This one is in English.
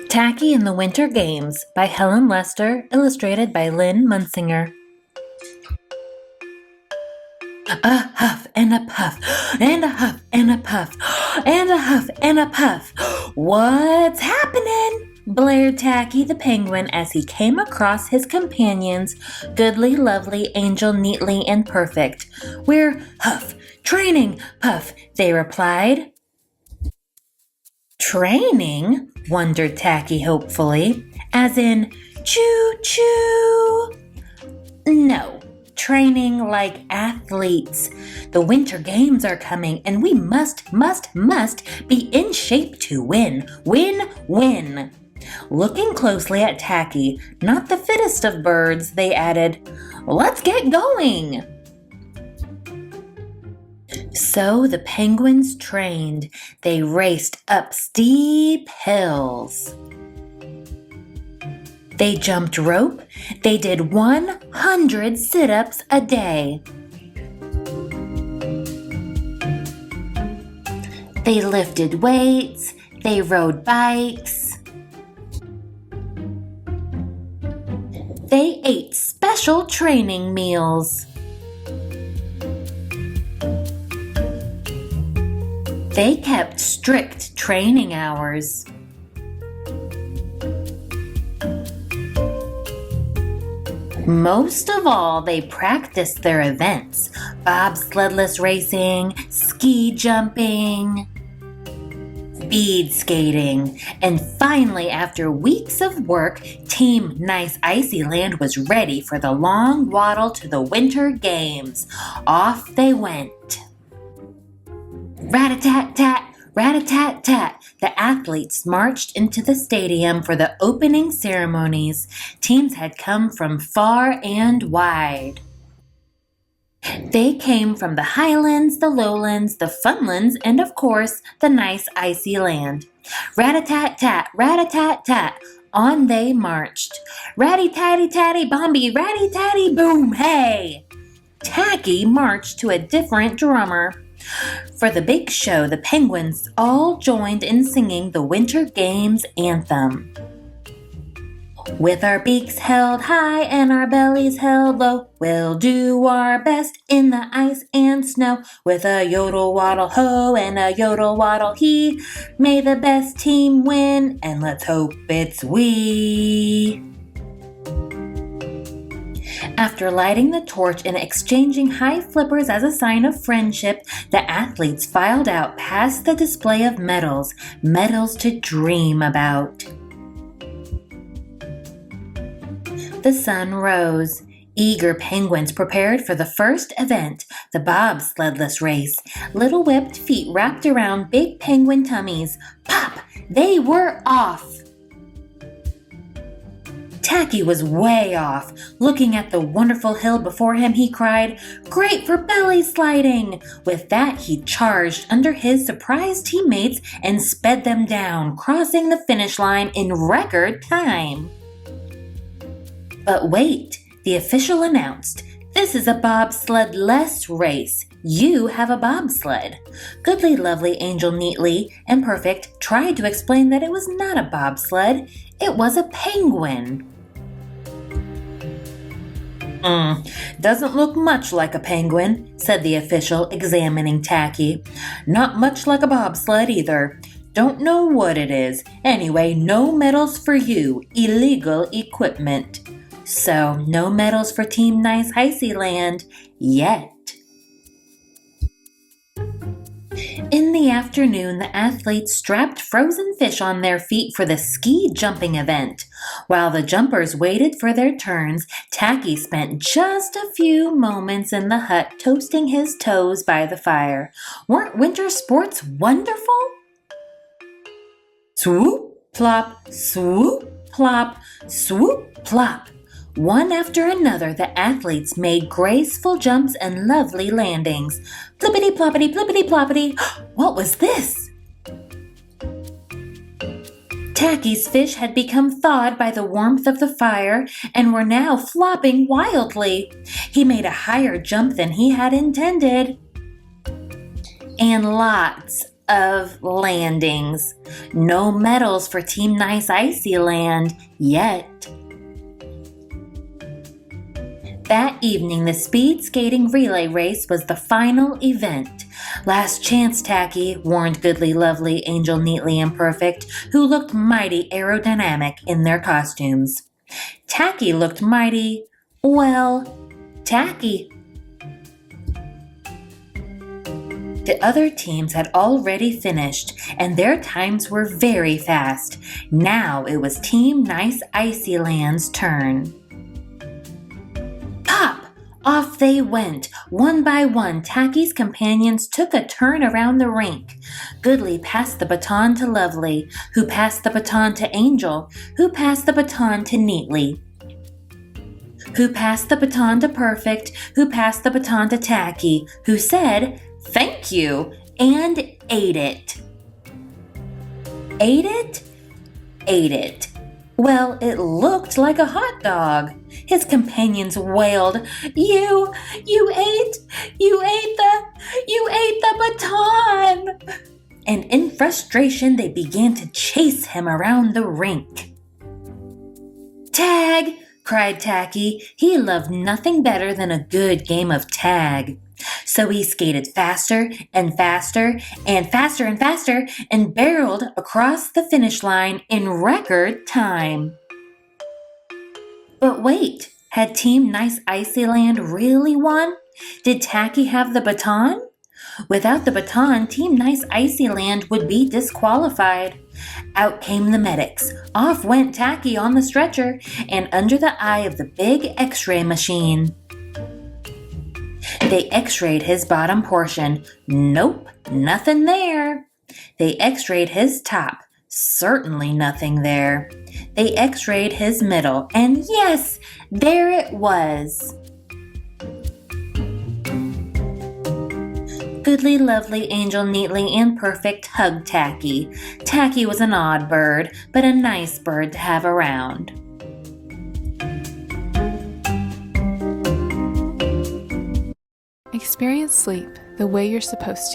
Tacky in the Winter Games by Helen Lester, illustrated by Lynn Munsinger. A huff and a puff, and a huff and a puff, and a huff and a puff. What's happening? Blared Tacky the penguin as he came across his companions, Goodly, Lovely, Angel, Neatly, and Perfect. We're huff, training, puff, they replied. Training? Wondered Tacky hopefully, as in choo-choo. No. Training like athletes. The Winter Games are coming and we must be in shape to win. Win. Looking closely at Tacky, not the fittest of birds, they added, "Let's get going." So the penguins trained. They raced up steep hills. They jumped rope. They did 100 sit-ups a day. They lifted weights. They rode bikes. They ate special training meals. They kept strict training hours. Most of all, they practiced their events: bobsledless racing, ski jumping, speed skating, and finally, after weeks of work, Team Nice Icy Land was ready for the long waddle to the Winter Games. Off they went. Rat-a-tat-tat, rat-a-tat-tat. The athletes marched into the stadium for the opening ceremonies. Teams had come from far and wide. They came from the highlands, the lowlands, the funlands, and of course, the nice icy land. Rat-a-tat-tat, rat-a-tat-tat. On they marched. Ratty-tatty-tatty, bomby, ratty-tatty, boom, hey! Tacky marched to a different drummer. For the big show, the penguins all joined in singing the Winter Games anthem. With our beaks held high and our bellies held low, we'll do our best in the ice and snow. With a yodel waddle ho and a yodel waddle he, may the best team win, and let's hope it's we. After lighting the torch and exchanging high flippers as a sign of friendship, the athletes filed out past the display of medals to dream about. The sun rose. Eager penguins prepared for the first event, the bobsledless race. Little webbed feet wrapped around big penguin tummies. Pop! They were off! Tacky was way off. Looking at the wonderful hill before him, he cried, "Great for belly sliding!" With that, he charged under his surprised teammates and sped them down, crossing the finish line in record time. But wait, the official announced, "This is a bobsled-less race. You have a bobsled." Goodly, Lovely, Angel, Neatly, and Perfect tried to explain that it was not a bobsled. It was a penguin. Doesn't look much like a penguin, said the official, examining Tacky. Not much like a bobsled either. Don't know what it is. Anyway, no medals for you. Illegal equipment. So, no medals for Team Nice Icy Land yet. In the afternoon, the athletes strapped frozen fish on their feet for the ski jumping event. While the jumpers waited for their turns, Tacky spent just a few moments in the hut toasting his toes by the fire. Weren't winter sports wonderful? Swoop, plop, swoop, plop, swoop, plop. One after another, the athletes made graceful jumps and lovely landings. Plippity-ploppity, plippity-ploppity. What was this? Tacky's fish had become thawed by the warmth of the fire and were now flopping wildly. He made a higher jump than he had intended. And lots of landings. No medals for Team Nice Icy Land yet. That evening, the speed skating relay race was the final event. Last chance, Tacky, warned Goodly, Lovely, Angel, Neatly, and Perfect, who looked mighty aerodynamic in their costumes. Tacky looked mighty, well, tacky. The other teams had already finished, and their times were very fast. Now it was Team Nice Icy Land's turn. Pop! Off they went. One by one, Tacky's companions took a turn around the rink. Goodly passed the baton to Lovely, who passed the baton to Angel, who passed the baton to Neatly, who passed the baton to Perfect, who passed the baton to Tacky, who said, "Thank you," and ate it. Ate it? Ate it. Well, it looked like a hot dog. His companions wailed, You ate the baton!" And in frustration, they began to chase him around the rink. "Tag!" cried Tacky. He loved nothing better than a good game of tag. So he skated faster and faster and faster and faster and barreled across the finish line in record time. But wait, had Team Nice Icy Land really won? Did Tacky have the baton? Without the baton, Team Nice Icy Land would be disqualified. Out came the medics. Off went Tacky on the stretcher and under the eye of the big X-ray machine. They X-rayed his bottom portion. Nope, nothing there. They X-rayed his top. Certainly nothing there. They X-rayed his middle, and yes, there it was. Goodly, Lovely, Angel, Neatly, and Perfect hugged Tacky. Tacky was an odd bird, but a nice bird to have around. Experience sleep the way you're supposed to.